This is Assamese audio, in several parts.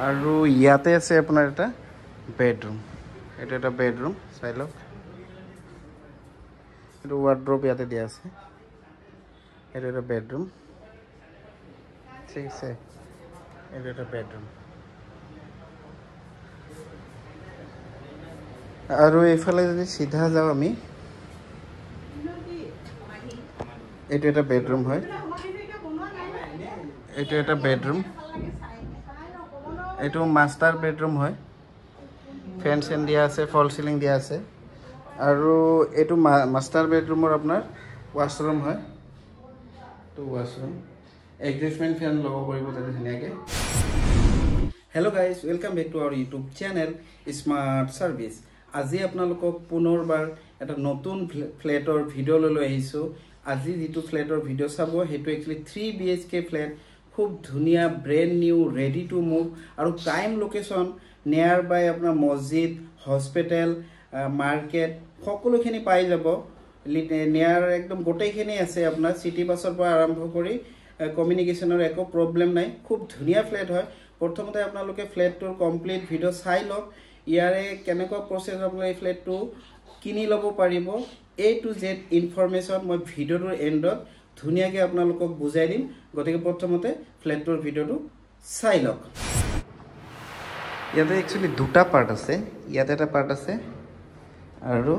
আৰু ইয়াতে আছে আপোনাৰ এটা বেডৰুম এটা এটা বেডৰুম চাই লওক এটা ওয়াৰ্ড্ৰোব ইয়াতে দিয়া আছে এটা এটা বেডৰুম ঠিক আছে এটা এটা বেডৰুম আৰু এইফালে যদি সিধা যাও আমি এটা এটা বেডৰুম হয় এটা এটা বেডৰুম এটো মাস্টাৰ বেডৰুম হয় ফ্যান সেন দিয়া আছে ফল সিলিং দিয়া আছে আৰু এটো মাস্টাৰ বেডৰুমৰ আপোনাৰ ওয়াশৰুম হয় তো ওয়াশৰুম এডজাস্টমেন্ট ফ্যান লগাব পাৰিব তাতে ধুনীয়াকৈ hello' guys welcome back to our YouTube channel smart service আজি আপোনালোকক পুনৰবাৰ এটা নতুন ফ্লেটৰ ভিডিঅ' লৈ আহিছো আজি যেটো ফ্লেটৰ ভিডিঅ' চাব হেতু একচুয়ালি 3 BHK ফ্লেট খুব ধুনিয়া brand new ready to move আৰু প্ৰাইম লোকেশন নিয়াৰ বাই আপোনাৰ মছজিদ হস্পিটেল মাৰ্কেট সকলোখিনি পাই যাব নিয়াৰ একদম গোটেইখিনি আছে আপোনাৰ সিটি বাসৰ পৰা আৰম্ভ কৰি কমিউনিকেশনৰ একো প্ৰবলেম নাই খুব ধুনিয়া ফ্লেট হয় প্ৰথমতে আপোনালোকে ফ্লেটটোৰ কমপ্লিট ভিডিঅ' চাই লওক ইয়াৰে কেনেকুৱা প্ৰসেস আপোনালোকে ফ্লেটটো কিনি ল'ব পাৰিব A to Z ইনফৰমেশন মই ভিডিঅ'টোৰ এন্ডত ধুনিয়াকৈ আপোনালোকক বুজাই দিম গতিকে প্ৰথমতে ফ্লেটটোৰ ভিডিঅ'টো চাই লওক ইয়াতে একচুয়ালি দুটা পাৰ্ট আছে ইয়াতে এটা পাৰ্ট আছে আৰু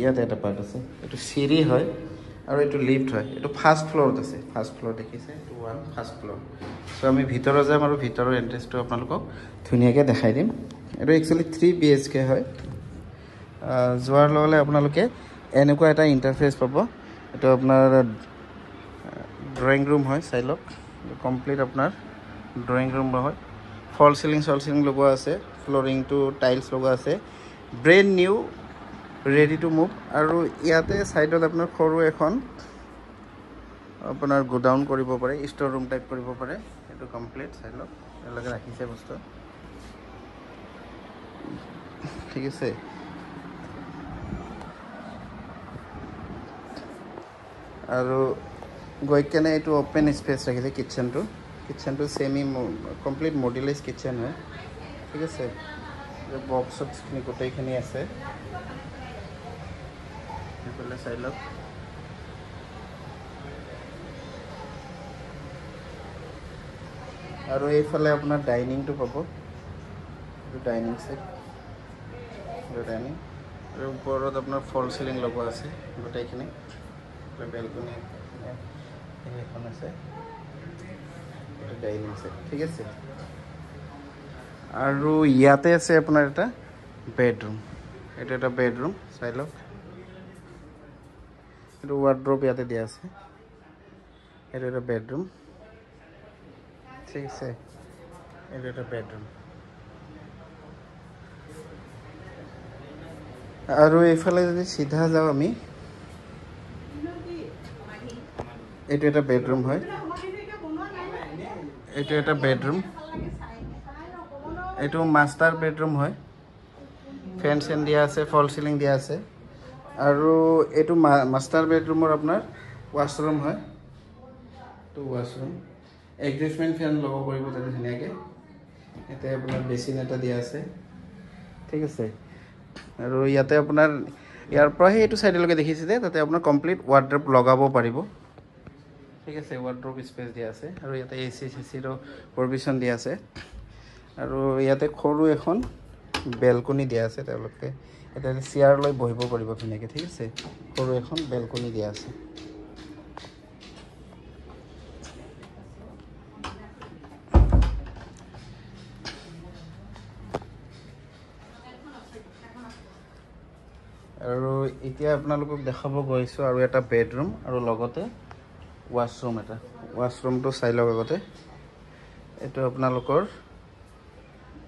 ইয়াতে এটা পাৰ্ট আছে এটো সিৰি হয় আৰু এটো লিফট হয় এটো ফাৰ্স্ট ফ্লোৰত আছে ফাৰ্স্ট ফ্লোৰ দেখিছে এটো ওয়ান ফাৰ্স্ট ফ্লোৰ সো আমি ভিতৰত যাম আৰু ভিতৰৰ এন্ট্ৰেন্সটো আপোনালোকক ধুনিয়াকৈ দেখাই দিম এটো একচুয়ালি 3 BHK হয় যোৱাৰ লগে আপোনালোকে এনেকুৱা এটা ইন্টাৰফেস পাব এটো আপোনাৰ ড্ৰয়িং ৰুম হয় চাই লওক কমপ্লিট আপোনাৰ ড্ৰয়িং ৰুম হয় ফল সিলিং লগোৱা আছে ফ্লোৰিং টু টাইলছ লগোৱা আছে brand new ready to move আৰু ইয়াতে সাইডত আপোনাৰ সৰু এখন আপোনাৰ গোডাউন কৰিব পাৰে ষ্টৰ ৰুম টাইপ কৰিব পাৰে এটো কমপ্লিট চাই লওক এলাকে ৰাখিছে বস্তু ঠিক আছে আৰু গৈকেনে এটো ওপেন স্পেস ৰাখিছে কিচেনটো সেমি কমপ্লিট মডুলাৰ কিচেন হয় ঠিক আছে যে বক্সত খিনি গোটেইখিনি আছে এফালে চাই লওক আৰু এইফালে আপোনাৰ ডাইনিংটো পাব এটো ডাইনিং সেট ডাইনিং আৰু ওপৰত আপোনাৰ ফল সিলিং লগোৱা আছে গোটেইখিনি বেলকনি এখন আছে এটা ডাইনিং সেট ঠিক আছে আৰু ইয়াতে আছে আপোনাৰ এটা বেডৰুম এটা এটা বেডৰুম চাই লওক এটা ওয়াৰ্ড্ৰোব ইয়াতে দিয়া আছে এটা এটা বেডৰুম ঠিক আছে এটা এটা বেডৰুম আৰু এইফালে যদি সিধা যাও আমি এটো এটা বেডৰুম হয় এটো এটা বেডৰুম এটো মাস্টাৰ বেডৰুম হয় ফ্যান সেন দিয়া আছে ফল সিলিং দিয়া আছে আৰু এটো মাস্টাৰ বেডৰুমৰ আপোনাৰ ওয়াশৰুম হয় তো ওয়াশৰুম এডজাস্টমেন্ট ফ্যান লগাব পাৰিব তাতে ধুনীয়াকৈ এতে আপোনাৰ বেচিন এটা দিয়া আছে ঠিক আছে আৰু ইয়াতে আপোনাৰ ইয়াৰ পৰা এইটো সাইডলৈকে দেখিছে তাতে আপোনাৰ কমপ্লিট ওয়াৰ্ড্ৰোব লগাব পাৰিব ঠিক আছে ওয়াৰ্ড্ৰোব স্পেস দিয়া আছে আৰু ইয়াতে এসি ৰ প্ৰভিশন দিয়া আছে আৰু ইয়াতে সৰু এখন বেলকনি দিয়া আছে তেওঁলোকে এটা চেয়াৰ লৈ বহিব পাৰিব ধুনীয়াকৈ ঠিক আছে সৰু এখন বেলকনি দিয়া আছে আৰু এতিয়া আপোনালোকক দেখাব গৈছো আৰু এটা বেডৰুম আৰু লগতে ওয়াশৰুমটো চাই লওক আগতে এটো আপোনালোকৰ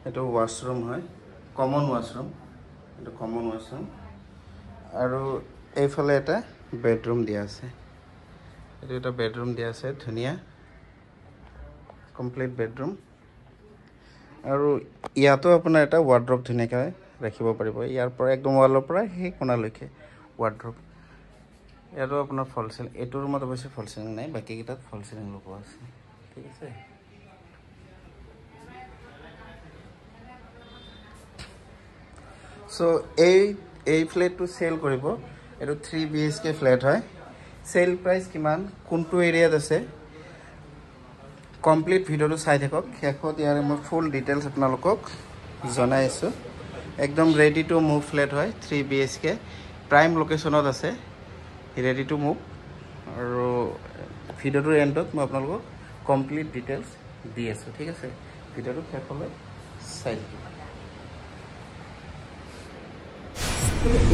এটো ওয়াশৰুম হয় কমন ওয়াশৰুম এটো কমন ওয়াশৰুম আৰু এইফালে এটা বেডৰুম দিয়া আছে এটো এটা বেডৰুম দিয়া আছে ধুনিয়া কমপ্লিট বেডৰুম আৰু ইয়াতো আপোনাৰ এটা ওয়াৰ্ড্ৰোব ধুনিয়াকৈ ৰাখিব পাৰিব ইয়াৰ পৰা একদম ওয়ালৰ পৰা সেই কোণালৈকে ওয়াৰ্ড্ৰোব ইয়াতো আপোনাৰ ফল সিলিং এটো ৰুমত অৱশ্যে ফল সিলিং নাই বাকি কিটাত ফল সিলিং লগোৱা আছে ঠিক আছে সো এই ফ্ল্যাটটো সেল কৰিব এটো 3 BHK ফ্ল্যাট হয় সেল প্ৰাইস কিমান কোনটো এৰিয়াত আছে কমপ্লিট ভিডিওটো চাই থাকক শেষত ইয়াৰে মই ফুল ডিটেইলছ আপোনালোকক জনাই আছো একদম ৰেডি টু মুভ ফ্ল্যাট হয় 3 BHK প্ৰাইম লোকেশনত আছে ৰেডি টু মুভ আৰু ভিডিওটোৰ এন্ডত মই আপোনালোকক কমপ্লিট ডিটেইলছ দি আছো ঠিক আছে ভিডিওটো শেষলৈ চাই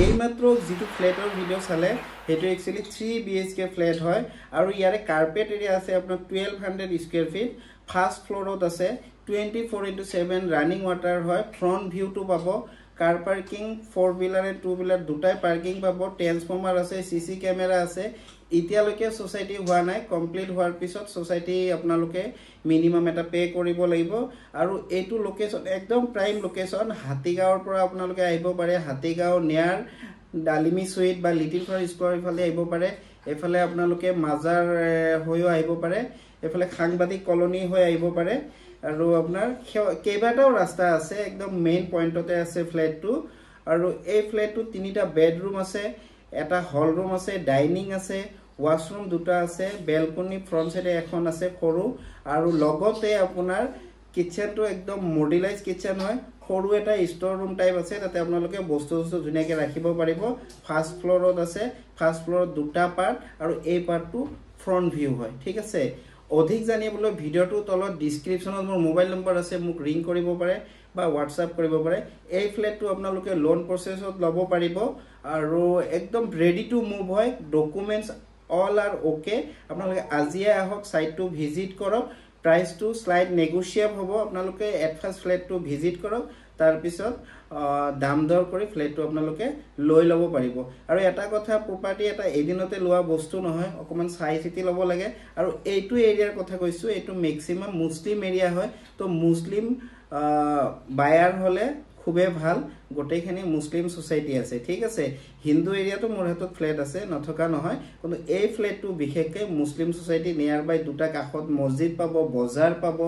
এই মাত্ৰ যেটো ফ্ল্যাটৰ ভিডিও চালে হেটো एक्चुअली 3 BHK ফ্ল্যাট হয় আৰু ইয়াৰে কাৰ্পেট এৰিয়া আছে আপোনাৰ 1200 স্কয়াৰ ফিট ফাৰ্স্ট ফ্লোৰত আছে 24/7 ৰানিং ওয়াটাৰ হয় ফ্ৰন্ট ভিউটো পাব কাৰ পাৰ্কিং 4 হুইলাৰ এণ্ড 2 হুইলাৰ দুটাই পাৰ্কিং পাব ট্ৰান্সফৰ্মাৰ আছে সিসি ক্যামেৰা আছে ইতিয়ালৈকে সোসাইটি হোৱা নাই কমপ্লিট হোৱাৰ পিছত সোসাইটি আপোনালোকে মিনিমাম এটা পে কৰিব লাগিব আৰু এইটো লোকেশন একদম প্ৰাইম লোকেশন হাতীগাঁৱৰ পৰা আপোনালোকে আহিব পাৰে হাতীগাঁও নিয়াৰ ডালিমি সুইট বা লিটিল ফৰ স্কয়াৰ ফালে আহিব পাৰে এফালে আপোনালোকে মাজাৰ হৈও আহিব পাৰে এফালে সাংবাদিক কলনী হৈ আহিব পাৰে আৰু আপোনাৰ কেইবাটাও ৰাস্তা আছে একদম মেইন পইণ্টতে আছে ফ্ল্যাটটো আৰু এই ফ্ল্যাটটো তিনিটা বেডৰুম আছে এটা হল ৰুম আছে ডাইনিং আছে ওয়াশৰুম দুটা আছে বেলকনি ফ্ৰন্ট সাইডে এখন আছে সৰু আৰু লগতে আপোনাৰ কিচেনটো একদম মডুলাইজ কিচেন হয় সৰু এটা ষ্টৰ ৰুম টাইপ আছে তাতে আপোনালোকে বস্তু ধুনিয়াকৈ ৰাখিব পাৰিব ফাৰ্স্ট ফ্লোৰত আছে ফাৰ্স্ট ফ্লোৰত দুটা পাৰ্ট আৰু এই পাৰ্টটো ফ্ৰন্ট ভিউ হয় ঠিক আছে অধিক জানিবলৈ ভিডিওটো তলত ডেসক্ৰিপচনত মোৰ মোবাইল নম্বৰ আছে মোক ৰিং কৰিব পাৰে বা WhatsApp কৰিব পাৰে এই ফ্ল্যাটটো আপোনালোকে লোন প্ৰসেছত লব পাৰিব আৰু একদম ৰেডি টু মুভ হয় ডকুমেন্টস অল আৰ ওকে আপোনালোকে আজিয়ে আহক সাইটটো ভিজিট কৰক প্ৰাইসটো স্লাইড নেগোশিয়েবল হ'ব আপোনালোকে এট ফাৰ্স্ট ফ্ল্যাটটো ভিজিট কৰক তাৰ পিছত দাম দৰ কৰি ফ্ল্যাটটো আপোনালোকে লৈ লব পাৰিব আৰু এটা কথা প্ৰপাৰ্টি এটা এদিনতে লোৱা বস্তু নহয় অকমান চাই চিতি লব লাগে আৰু এইটো এৰিয়াৰ কথা কৈছো এইটো ম্যাক্সিমাম মুসলিম এৰিয়া হয় তো মুসলিম বায়াৰ হলে খুবে ভাল গোটেইখিনি মুসলিম সোসাইটি আছে ঠিক আছে হিন্দু এৰিয়াটো মোৰ হাতত ফ্ল্যাট আছে নথকা নহয় কিন্তু এই ফ্ল্যাটটো বিশেষকৈ মুসলিম সোসাইটি নিয়াৰ বাই দুটা কাখত মছজিদ পাব বজাৰ পাব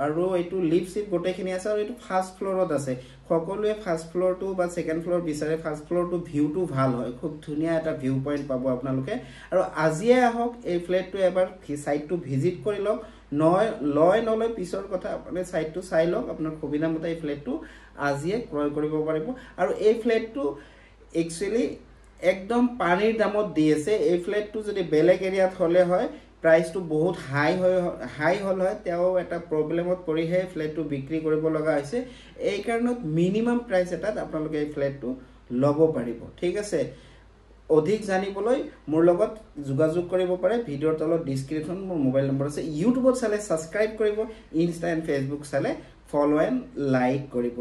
আৰু এইটো লিফট গোটেইখিনি আছে আৰু এইটো ফাৰ্স্ট ফ্লোৰত আছে সকলোৱে ফাৰ্স্ট ফ্লোৰটো বা সেকেন্ড ফ্লোৰ বিচাৰে ফাৰ্স্ট ফ্লোৰটো ভিউটো ভাল হয় খুব ধুনিয়া এটা ভিউ পইণ্ট পাব আপোনালোকে আৰু আজিয়ে আহক এই ফ্ল্যাটটো এবাৰ সাইটটো ভিজিট কৰি লওক লয় নলয় পিছৰ কথা আপুনি সাইটটো চাই লওক আপোনাৰ সুবিধা মতে এই ফ্ল্যাটটো আজিয়ে ক্ৰয় কৰিব পাৰিব আৰু এই ফ্ল্যাটটো एक्चुअली একদম পানীৰ দামত দি আছে এই ফ্ল্যাটটো যদি বেলেগ এৰিয়াত হলে হয় প্ৰাইসটো বহুত হাই হল হয় তেও এটা প্ৰবলেমত পৰিহে ফ্ল্যাটটো বিক্ৰী কৰিব লগা হৈছে এই কাৰণত মিনিমাম প্ৰাইস এটাত আপোনালোকে এই ফ্ল্যাটটো লব পাৰিব ঠিক আছে অধিক জানিবলৈ মোৰ লগত যোগাযোগ কৰিব পাৰে ভিডিওৰ তলত ডেসক্ৰিপচন মোৰ মোবাইল নম্বৰ আছে ইউটিউবত চালে সাবস্ক্ৰাইব কৰিব ইনষ্টা এণ্ড ফেসবুক চালে ফলো এণ্ড লাইক কৰিব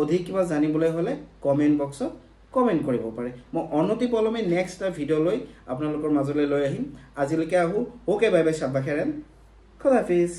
অধিক কিবা জানিবলৈ হলে কমেন্ট বক্সত কমেন্ট কৰিব পাৰে মই অনতি পলমে নেক্সট ভিডিও লৈ আপোনালোকৰ মাজলৈ লৈ আহিম আজিলৈকে আহো ওকে বাই বাই শাব্বা খেৰেন খোদা হাফেজ